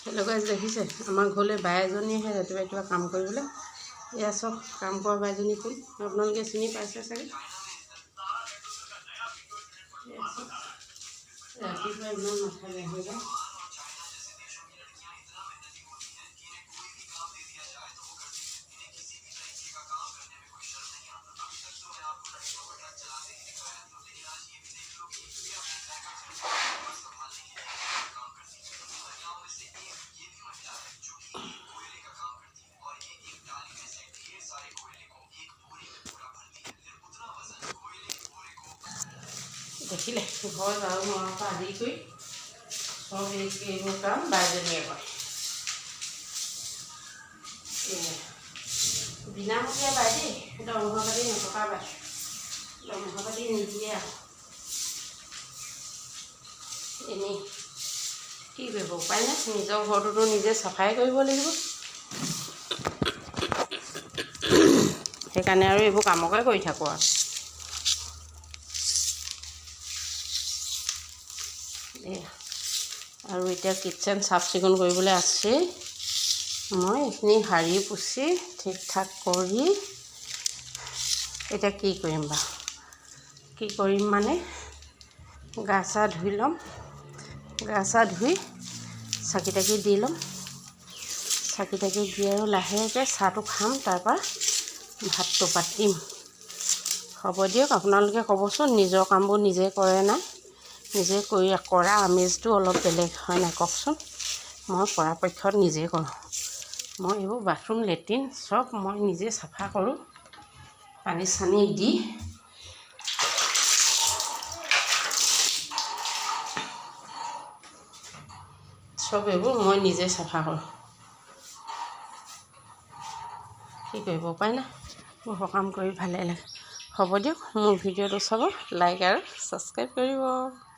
Hello' guys, দেখিছে আমাৰ ঘৰলৈ বাই এজনী আহে ৰাতিপুৱা কিবা কাম কৰিবলৈ। এয়া চব কাম কৰা বাইজনী কোন আপোনালোকে চিনি পাইছে চাগে। ৰাতিপুৱা ইমান মাথা বেয়া হৈ যায়। দেখিলে ঘৰ ঝাৰু মৰাৰ পৰা আদি কৰি চব এইবোৰ কাম বাইজনীয়ে কৰে। বিনামূলীয়া বাই দেই, দৰমহা পাতি নথকা বাই, দৰমহা পাতি নিদিয়ে আৰু এনেই কি কৰিব, উপায় নাই। নিজৰ ঘৰটোতো নিজে চাফাই কৰিব লাগিব। সেইকাৰণে আৰু এইবোৰ কামকে কৰি থাকোঁ আৰু আৰু এতিয়া কিটচেন চাফ চিকুণ কৰিবলৈ আছেই। মই এইখিনি সাৰি পুচি ঠিক ঠাক কৰি এতিয়া কি কৰিম বাৰু, কি কৰিম মানে গা চা ধুই ল'ম। গা চা ধুই চাকি তাকি দি ল'ম। চাকি তাকি দি আৰু লাহেকৈ চাহটো খাম, তাৰপৰা ভাতটো পাতিম। হ'ব দিয়ক, আপোনালোকে ক'বচোন নিজৰ কামবোৰ নিজে কৰে নাই, নিজে কৰা আমেজটো অলপ বেলেগ হয় নাই কওকচোন। মই পৰাপক্ষত নিজে কৰোঁ। মই এইবোৰ বাথৰুম লেট্ৰিন চব মই নিজে চাফা কৰোঁ, পানী চানী দি। চব এইবোৰ মই নিজে চাফা কৰোঁ। কি কৰিব, উপায় নাই। মোৰ কাম কৰি ভালেই লাগে। হ'ব দিয়ক, মোৰ ভিডিঅ'টো চাব, লাইক আৰু ছাবস্ক্ৰাইব কৰিব।